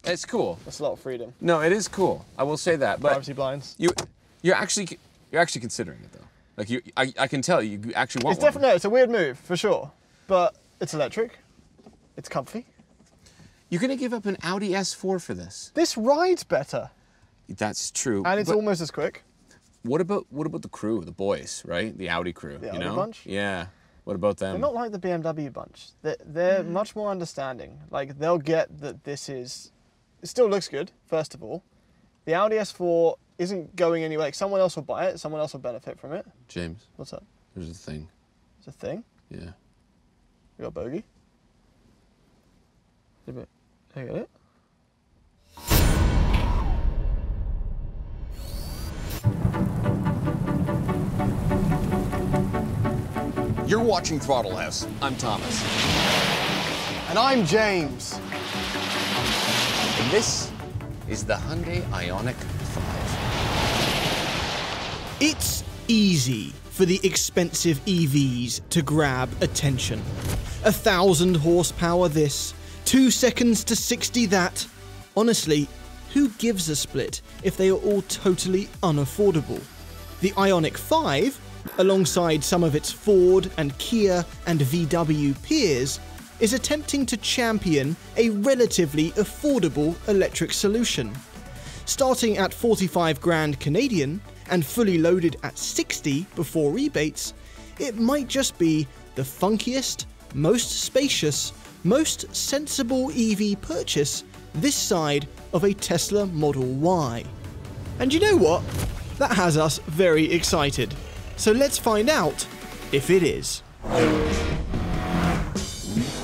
It's cool. That's a lot of freedom. No, it is cool. I will say that. But privacy blinds. You're actually considering it though. Like I can tell you actually want It's definitely, it's a weird move for sure, but it's electric. It's comfy. You're gonna give up an Audi S4 for this. This rides better. That's true. And it's almost as quick. What about the crew, the boys, right? The Audi crew. The you Audi know? bunch? Yeah. What about them? They're not like the BMW bunch. They're much more understanding. Like they'll get that this is. It still looks good, first of all. The Audi S4 isn't going anywhere. Like someone else will buy it. Someone else will benefit from it. James. What's up? There's a thing. It's a thing. Yeah. You got a bogey? I get it. You're watching Throttle House. I'm Thomas. And I'm James. And this is the Hyundai IONIQ 5. It's easy for the expensive EVs to grab attention. 1,000 horsepower this, 2 seconds to 60 that. Honestly, who gives a split if they are all totally unaffordable? The IONIQ 5, alongside some of its Ford and Kia and VW peers, is attempting to champion a relatively affordable electric solution. Starting at 45 grand Canadian and fully loaded at 60 before rebates, it might just be the funkiest, most spacious, most sensible EV purchase this side of a Tesla Model Y. And you know what? That has us very excited. So let's find out if it is.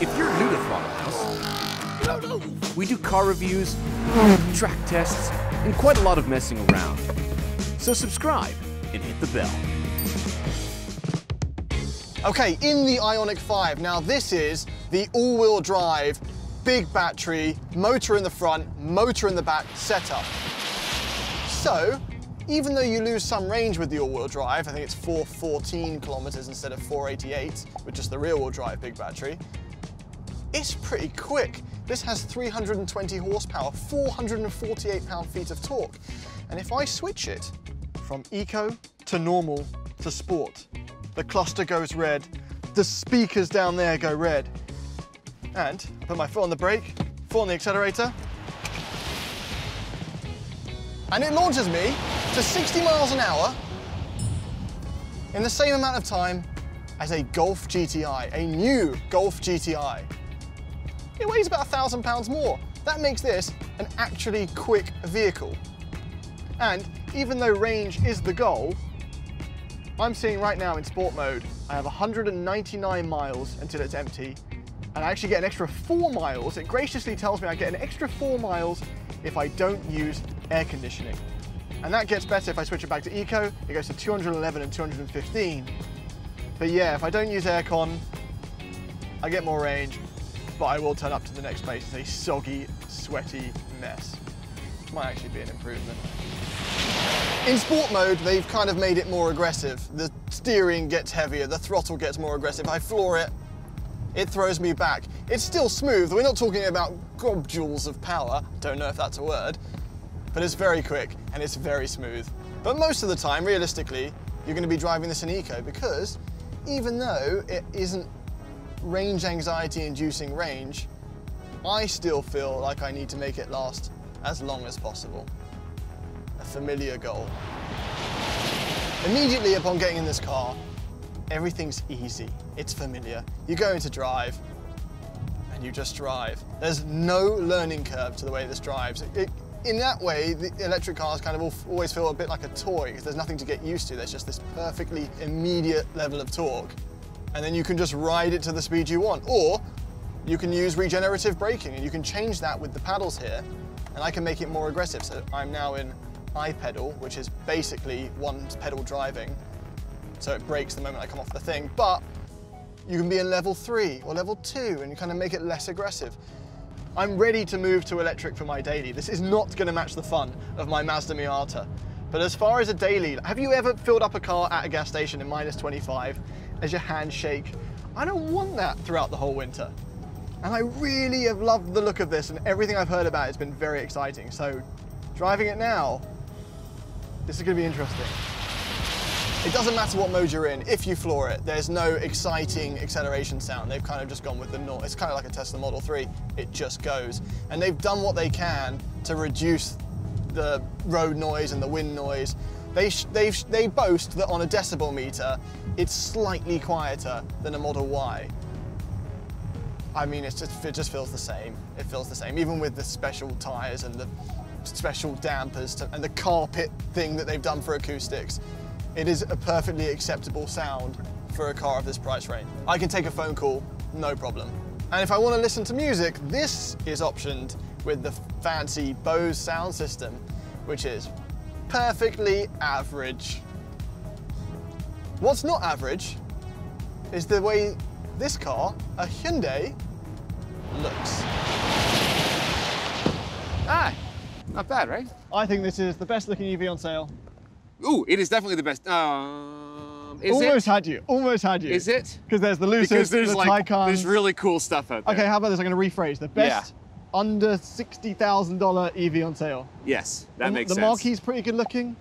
If you're new to Throttle House, you don't know. We do car reviews, track tests, and quite a lot of messing around. So subscribe and hit the bell. Okay, in the IONIQ 5, now this is the all-wheel drive, big battery, motor in the front, motor in the back setup. So, even though you lose some range with the all-wheel drive, I think it's 414 kilometers instead of 488 with just the rear-wheel drive big battery, it's pretty quick. This has 320 horsepower, 448 pound-feet of torque. And if I switch it from eco to normal to sport, the cluster goes red, the speakers down there go red. And I put my foot on the brake, foot on the accelerator, and it launches me to 60 miles an hour in the same amount of time as a Golf GTI, a new Golf GTI. It weighs about 1,000 pounds more. That makes this an actually quick vehicle. And even though range is the goal, I'm seeing right now in sport mode, I have 199 miles until it's empty, and I actually get an extra 4 miles. It graciously tells me I get an extra 4 miles if I don't use air conditioning. And that gets better if I switch it back to eco. It goes to 211 and 215. But yeah, if I don't use aircon, I get more range, but I will turn up to the next place as a soggy, sweaty mess, which might actually be an improvement. In sport mode, they've kind of made it more aggressive. The steering gets heavier, the throttle gets more aggressive. I floor it, it throws me back. It's still smooth. We're not talking about gobjules of power. Don't know if that's a word, but it's very quick and it's very smooth. But most of the time, realistically, you're going to be driving this in eco because even though it isn't range anxiety inducing range, I still feel like I need to make it last as long as possible. A familiar goal. Immediately upon getting in this car, everything's easy. It's familiar. You go into drive and you just drive. There's no learning curve to the way this drives. In that way, the electric cars kind of always feel a bit like a toy because there's nothing to get used to. There's just this perfectly immediate level of torque. And then you can just ride it to the speed you want. Or you can use regenerative braking and you can change that with the paddles here and I can make it more aggressive. So I'm now in I-pedal, which is basically one pedal driving. So it brakes the moment I come off the thing, but you can be in level 3 or level 2 and you kind of make it less aggressive. I'm ready to move to electric for my daily. This is not going to match the fun of my Mazda Miata. But as far as a daily, have you ever filled up a car at a gas station in -25 as your hands shake? I don't want that throughout the whole winter. And I really have loved the look of this, and everything I've heard about it has been very exciting. So driving it now, this is going to be interesting. It doesn't matter what mode you're in, if you floor it, there's no exciting acceleration sound. They've kind of just gone with the norm. It's kind of like a Tesla Model 3, it just goes. And they've done what they can to reduce the road noise and the wind noise. They boast that on a decibel meter, it's slightly quieter than a Model Y. I mean, it just feels the same. It feels the same, even with the special tires and the special dampers and the carpet thing that they've done for acoustics. It is a perfectly acceptable sound for a car of this price range. I can take a phone call, no problem. And if I want to listen to music, this is optioned with the fancy Bose sound system, which is perfectly average. What's not average is the way this car, a Hyundai, looks. Ah, not bad, right? I think this is the best looking EV on sale. Ooh, it is definitely the best. Almost had you, almost had you. Is it? Because there's the Lucid, Because there's the like, Taycans. there's really cool stuff out there. Okay, how about this? I'm going to rephrase. The best under $60,000 EV on sale. Yes, that makes the sense. The Marquis is pretty good looking.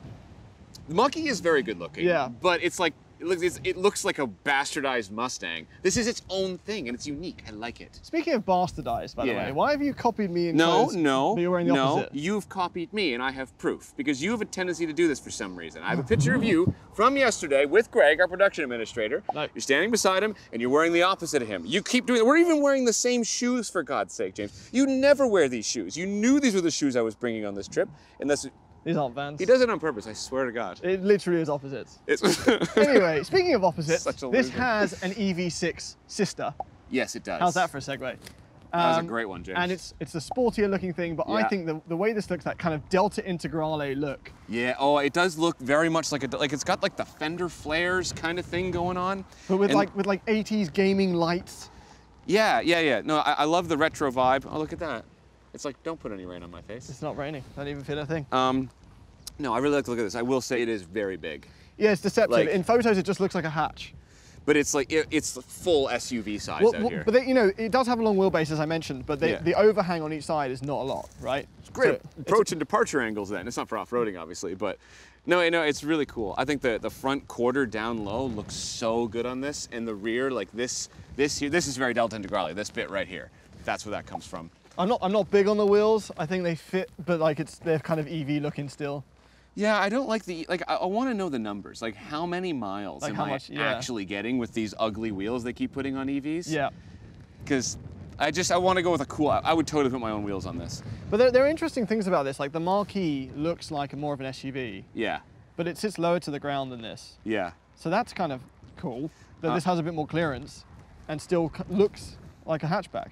The Marquis is very good looking. Yeah. But it's like, it looks like a bastardized Mustang. This is its own thing, and it's unique. I like it. Speaking of bastardized, by the Yeah. way, why have you copied me in No, clothes, no, but you're wearing the no. opposite? You've copied me, and I have proof, because you have a tendency to do this for some reason. I have a picture of you from yesterday with Greg, our production administrator. No. You're standing beside him, and you're wearing the opposite of him. You keep doing it. We're even wearing the same shoes, for God's sake, James. You never wear these shoes. You knew these were the shoes I was bringing on this trip, unless... These aren't Vans. He does it on purpose, I swear to God. It literally is opposites. It's Anyway, speaking of opposites, Such a this loser. has an EV6 sister. Yes, it does. How's that for a segue? That was a great one, James. And it's a sportier looking thing, but I Yeah. think the way this looks, that kind of Delta Integrale look. Yeah, oh, it does look very much like it's got like the fender flares kind of thing going on. But with And- like 80s gaming lights. Yeah. No, I love the retro vibe. Oh, look at that. It's like, don't put any rain on my face. It's not raining. Don't even feel a thing. No, I really like to look at this. I will say it is very big. Yeah, it's deceptive. Like- In photos, it just looks like a hatch. But it's like, it's full SUV size out here. But you know, it does have a long wheelbase, as I mentioned, but Yeah. the overhang on each side is not a lot, right? Great So approach and departure angles then. It's not for off-roading, obviously, but no, it's really cool. I think the front quarter down low looks so good on this, and the rear, like this here, this is very Delta Integrale, this bit right here. That's where that comes from. I'm not big on the wheels. I think they fit, but like they're kind of EV looking still. Yeah, I don't like I want to know the numbers. Like, how many miles Like am how I much- yeah. actually getting with these ugly wheels they keep putting on EVs? Yeah. Because I want to go with a cool, I would totally put my own wheels on this. But there are interesting things about this. Like the Marquis looks like more of an SUV, Yeah, but it sits lower to the ground than this. yeah. So that's kind of cool that this has a bit more clearance and still looks like a hatchback.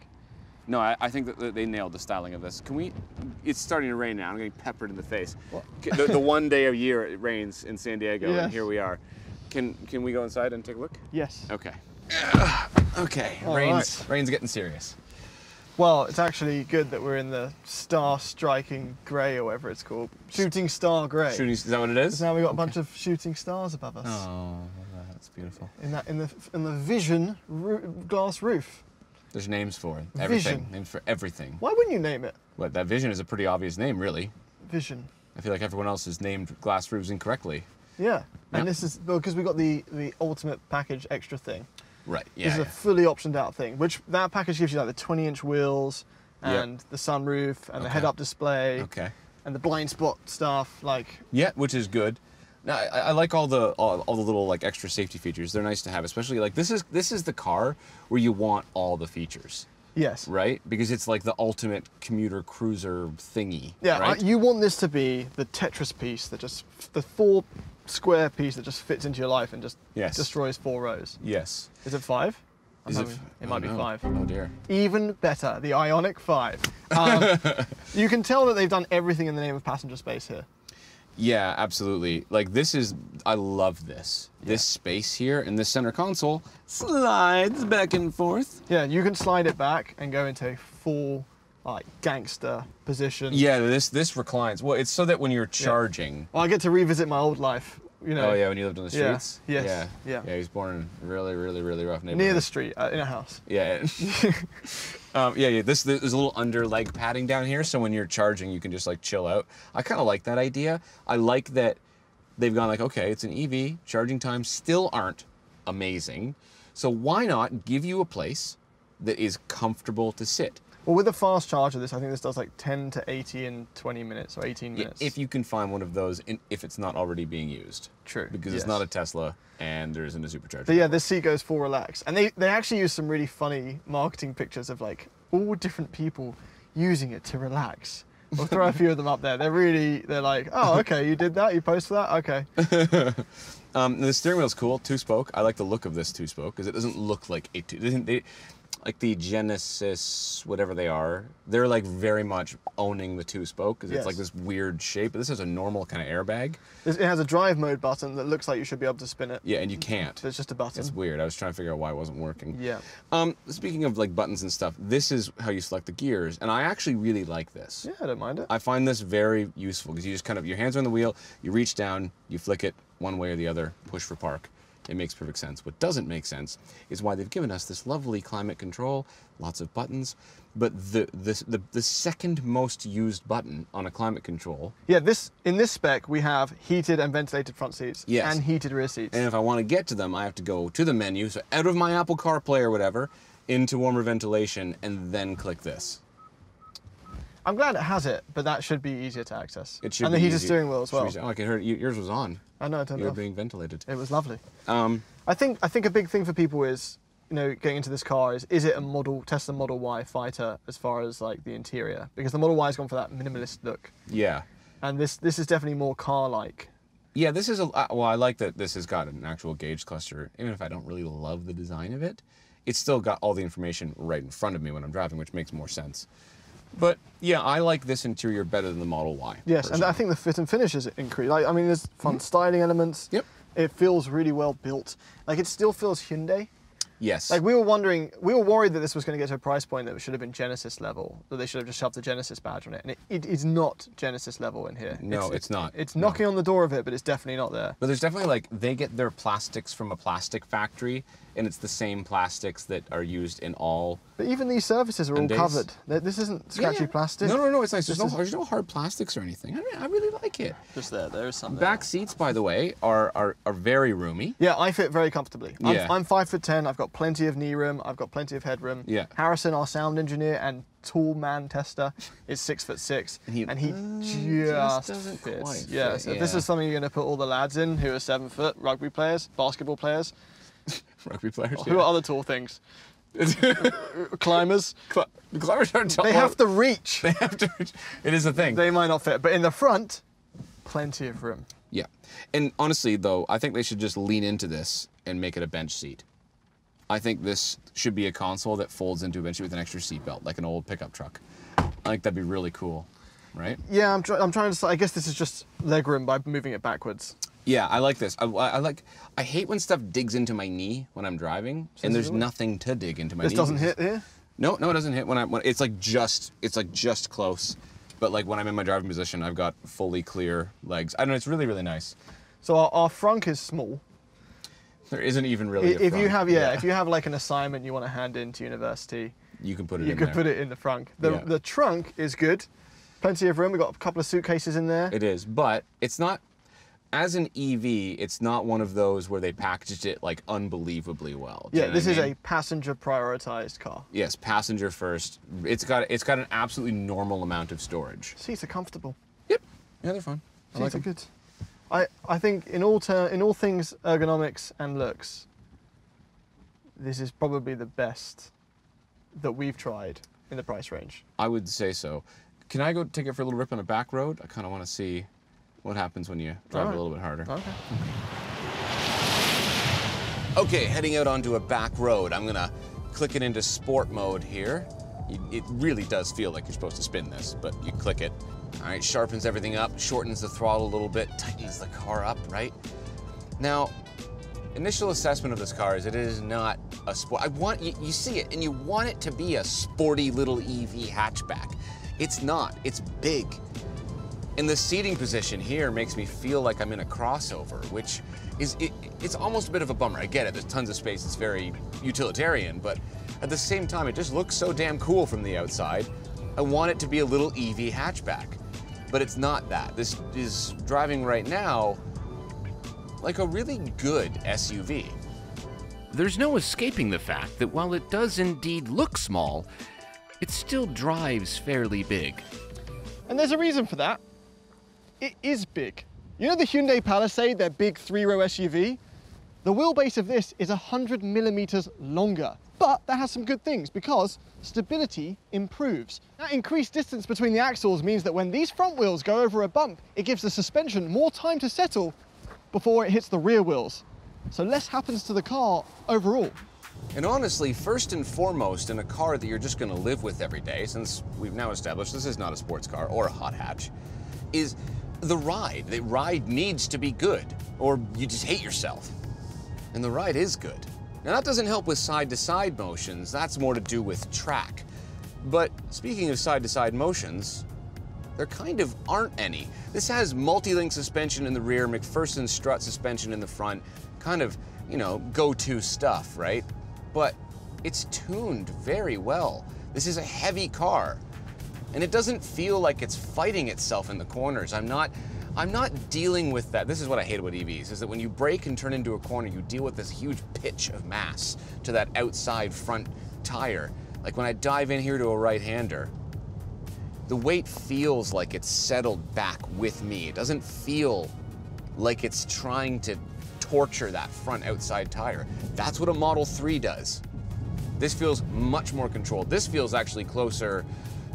No, I think that they nailed the styling of this. Can we, it's starting to rain now. I'm getting peppered in the face. The one day a year it rains in San Diego, Yes. and here we are. Can we go inside and take a look? Yes. Okay. Okay, All rain's getting serious. Well, it's actually good that we're in the star striking grey or whatever it's called. Shooting star grey. Shooting, is that what it is? So now we've got a bunch of shooting stars above us. Oh, that's beautiful. In the Vision glass roof. There's names for it. Everything. Vision. Names for everything. Why wouldn't you name it What, that Vision is a pretty obvious name, really. Vision? I feel like everyone else has named glass roofs incorrectly. Yeah. And Yep. this is because we got the ultimate package extra thing. Right, This is a fully optioned out thing, which that package gives you like the 20-inch wheels Yep. and the sunroof and the Okay. head-up display Okay. and the blind spot stuff. Like, Yeah, which is good. Now, I like all the little like extra safety features. They're nice to have, especially like this is the car where you want all the features, yes. right? Because it's like the ultimate commuter cruiser thingy. Yeah, right? you want this to be the Tetris piece that just, the 4 square piece that just fits into your life and just Yes. destroys 4 rows. Yes. Is it 5? Is it? It might be no. 5. Oh dear. Even better, the IONIQ 5. You can tell that they've done everything in the name of passenger space here. Yeah, absolutely. Like this is, I love this. This space here and this center console slides back and forth. Yeah, you can slide it back and go into a full like gangster position. Yeah, this reclines. Well, it's so that when you're charging. Well, I get to revisit my old life, you know. Oh yeah, when you lived on the Yeah, streets. yes, Yeah. yeah. Yeah, he was born in a really, really, really rough neighborhood. Near the street, in a house. Yeah. Yeah. There's a little under leg padding down here, so when you're charging, you can just like chill out. I kind of like that idea. I like that they've gone like, okay, it's an EV. Charging times still aren't amazing, so why not give you a place that is comfortable to sit? Well, with a fast charger, I think this does like 10 to 80 in 20 minutes or 18 minutes. If you can find one of those, if it's not already being used. True. Because it's not a Tesla and there isn't a supercharger. But yeah, this seat goes full relax. And they actually use some really funny marketing pictures of like all different people using it to relax. We'll throw a few of them up there. They're like, oh, okay, you did that? You posted that? Okay. The steering wheel's cool, 2-spoke. I like the look of this 2-spoke because it doesn't look like a like the Genesis, whatever they are, they're like very much owning the 2-spoke because it's like this weird shape. But this is a normal kind of airbag. It has a drive mode button that looks like you should be able to spin it. Yeah, and you can't. It's just a button. It's weird. I was trying to figure out why it wasn't working. Yeah. Speaking of like buttons and stuff, this is how you select the gears, and I actually really like this. Yeah, I don't mind it. I find this very useful because you just kind of, your hands are on the wheel, you reach down, you flick it one way or the other, push for park. It makes perfect sense. What doesn't make sense is why they've given us this lovely climate control, lots of buttons, but the second most used button on a climate control. Yeah, in this spec we have heated and ventilated front seats and heated rear seats. And if I want to get to them, I have to go to the menu, so out of my Apple CarPlay or whatever, into warmer ventilation, and then click this. I'm glad it has it, but that should be easier to access. It should and be the heated easy. steering wheel as well. Oh, I can hear it. Yours was on. I know, I turned it You were off. being ventilated. It was lovely. I think a big thing for people is, you know, getting into this car is it a Tesla Model Y fighter as far as like the interior? Because the Model Y has gone for that minimalist look. Yeah. And this is definitely more car-like. Yeah, this is well, I like that this has got an actual gauge cluster. Even if I don't really love the design of it, it's still got all the information right in front of me when I'm driving, which makes more sense. But yeah, I like this interior better than the Model Y. Yes, personally. and I think the fit and finish has increased. I mean, there's fun styling elements. Yep. It feels really well built. Like, it still feels Hyundai. Yes. Like, we were worried that this was going to get to a price point that should have been Genesis level, that they should have just shoved the Genesis badge on it. And it is not Genesis level in here. No, it's not. It's knocking on the door of it, but it's definitely not there. But there's definitely like, they get their plastics from a plastic factory, and it's the same plastics that are used in all. But even these surfaces are all covered. This isn't scratchy plastic. No, it's nice. There's no hard plastics or anything. I really like it. Just there is some. Back seats, by the way, are very roomy. Yeah, I fit very comfortably. Yeah. I'm 5'10". I've got plenty of knee room. I've got plenty of headroom. Yeah. Harrison, our sound engineer and tool man tester, is 6'6", and he just doesn't fits. quite Yeah. fit, So this is something you're going to put all the lads in who are 7 foot, rugby players, basketball players. Rugby players. Who are other tall things? Climbers. Climbers aren't tall. They have to reach. They have to reach. It is a thing. They might not fit, but in the front, plenty of room. Yeah. And honestly, though, I think they should just lean into this and make it a bench seat. I think this should be a console that folds into a bench seat with an extra seat belt, like an old pickup truck. I think that'd be really cool, right? Yeah, I'm trying to. I guess this is just legroom by moving it backwards. Yeah, I like this. I hate when stuff digs into my knee when I'm driving, and there's nothing to dig into my knee. This doesn't hit here? No, it doesn't hit when it's like just close. But like when I'm in my driving position, I've got fully clear legs. I don't know, it's really, really nice. So our frunk is small. There isn't even really a if front. you have if you have like an assignment you want to hand in to university, you can put it in there. You can put it in the frunk. The trunk is good. Plenty of room. We've got a couple of suitcases in there. It is, but it's not, as an EV, it's not one of those where they packaged it like unbelievably well. Yeah, this is a passenger prioritized car. Yes, passenger first. It's got an absolutely normal amount of storage. Seats are comfortable. Yep. Yeah, they're fine. Seats are good. I think in all things ergonomics and looks, this is probably the best that we've tried in the price range. I would say so. Can I go take it for a little rip on a back road? I kind of want to see what happens when you drive it a little bit harder. Okay. Okay, heading out onto a back road. I'm gonna click it into sport mode here. It really does feel like you're supposed to spin this, but you click it. All right, sharpens everything up, shortens the throttle a little bit, tightens the car up, right? Now, initial assessment of this car is it is not a sport. You see it, and you want it to be a sporty little EV hatchback. It's not, it's big. And the seating position here makes me feel like I'm in a crossover, which is, it's almost a bit of a bummer. I get it, there's tons of space, it's very utilitarian, but At the same time, it just looks so damn cool from the outside. I want it to be a little EV hatchback, but it's not that. This is driving right now like a really good SUV. There's no escaping the fact that while it does indeed look small, it still drives fairly big. And there's a reason for that. It is big. You know the Hyundai Palisade, their big 3-row SUV? The wheelbase of this is 100 millimeters longer, but that has some good things because stability improves. That increased distance between the axles means that when these front wheels go over a bump, it gives the suspension more time to settle before it hits the rear wheels. So less happens to the car overall. And honestly, first and foremost, in a car that you're just going to live with every day, since we've now established this is not a sports car or a hot hatch, is the ride. The ride needs to be good, or you just hate yourself. And the ride is good. Now that doesn't help with side-to-side motions, that's more to do with track. But speaking of side-to-side motions, there kind of aren't any. This has multi-link suspension in the rear, McPherson strut suspension in the front, kind of, you know, go-to stuff, right? But it's tuned very well. This is a heavy car, and it doesn't feel like it's fighting itself in the corners. I'm not dealing with that. This is what I hate about EVs, is that when you brake and turn into a corner, you deal with this huge pitch of mass to that outside front tire. Like when I dive in here to a right-hander, the weight feels like it's settled back with me. It doesn't feel like it's trying to torture that front outside tire. That's what a Model 3 does. This feels much more controlled. This feels actually closer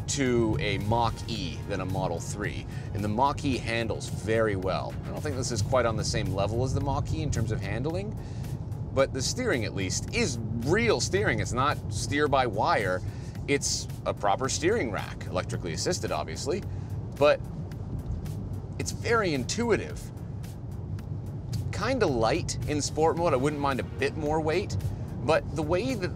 to a Mach-E than a Model 3. And the Mach-E handles very well. I don't think this is quite on the same level as the Mach-E in terms of handling, but the steering at least is real steering. It's not steer-by-wire. It's a proper steering rack, electrically assisted obviously, but it's very intuitive. Kind of light in sport mode. I wouldn't mind a bit more weight, but the way that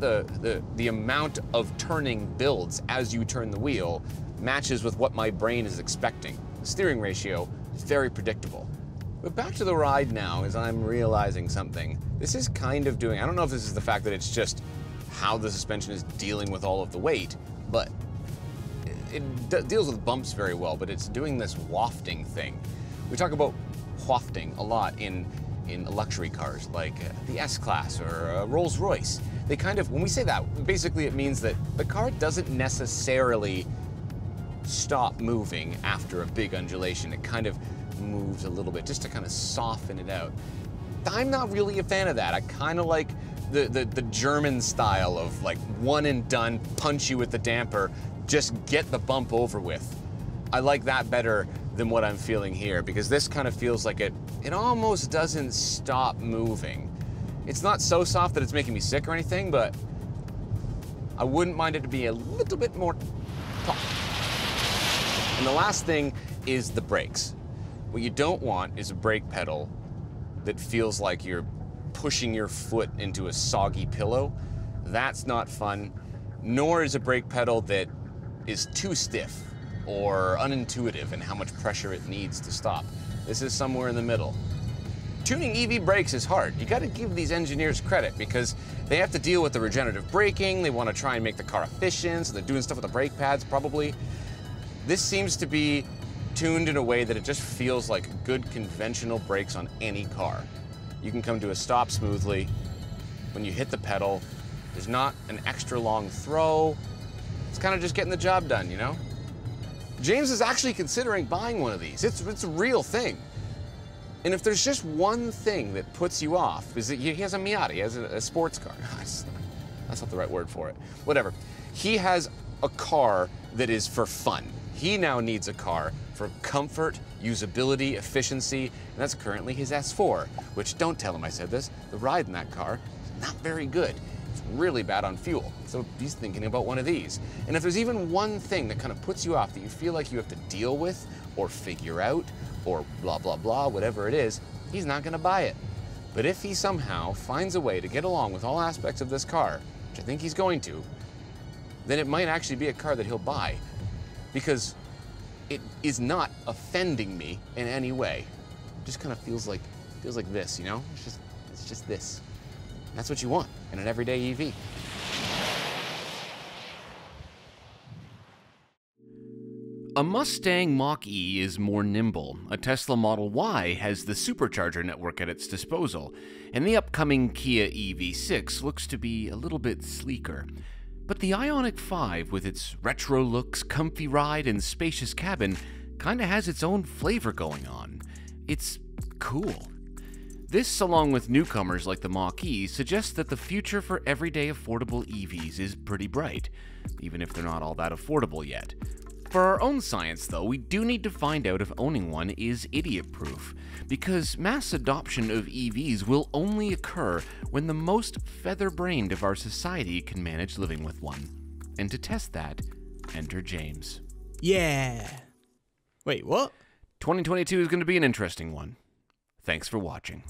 the amount of turning builds as you turn the wheel matches with what my brain is expecting. The steering ratio is very predictable. But back to the ride now, as I'm realizing something. This is kind of doing, I don't know if this is the fact that it's just how the suspension is dealing with all of the weight, but it deals with bumps very well, but it's doing this wafting thing. We talk about wafting a lot in luxury cars like the S-Class or Rolls-Royce. They kind of, when we say that, basically it means that the car doesn't necessarily stop moving after a big undulation. It kind of moves a little bit just to kind of soften it out. I'm not really a fan of that. I kind of like the German style of like one and done, punch you with the damper, just get the bump over with. I like that better than what I'm feeling here, because this kind of feels like it almost doesn't stop moving. It's not so soft that it's making me sick or anything, but I wouldn't mind it to be a little bit more tough. And the last thing is the brakes. What you don't want is a brake pedal that feels like you're pushing your foot into a soggy pillow. That's not fun, nor is a brake pedal that is too stiff or unintuitive in how much pressure it needs to stop. This is somewhere in the middle. Tuning EV brakes is hard. You gotta give these engineers credit because they have to deal with the regenerative braking. They wanna try and make the car efficient, so they're doing stuff with the brake pads probably. This seems to be tuned in a way that it just feels like good conventional brakes on any car. You can come to a stop smoothly. When you hit the pedal, there's not an extra long throw. It's kind of just getting the job done, you know? James is actually considering buying one of these. It's a real thing. And if there's just one thing that puts you off, is that he has a Miata, he has a sports car. That's not the right word for it. Whatever. He has a car that is for fun. He now needs a car for comfort, usability, efficiency, and that's currently his S4, which, don't tell him I said this, the ride in that car is not very good. It's really bad on fuel. So he's thinking about one of these. And if there's even one thing that kind of puts you off that you feel like you have to deal with or figure out or blah, blah, blah, whatever it is, he's not gonna buy it. But if he somehow finds a way to get along with all aspects of this car, which I think he's going to, then it might actually be a car that he'll buy because it is not offending me in any way. It just kind of feels like this, you know? It's just this. That's what you want in an everyday EV. A Mustang Mach-E is more nimble, a Tesla Model Y has the supercharger network at its disposal, and the upcoming Kia EV6 looks to be a little bit sleeker. But the IONIQ 5, with its retro looks, comfy ride, and spacious cabin, kinda has its own flavor going on. It's cool. This, along with newcomers like the Mach-E, suggests that the future for everyday affordable EVs is pretty bright, even if they're not all that affordable yet. For our own science, though, we do need to find out if owning one is idiot-proof, because mass adoption of EVs will only occur when the most feather-brained of our society can manage living with one. And to test that, enter James. Yeah. Wait, what? 2022 is going to be an interesting one. Thanks for watching.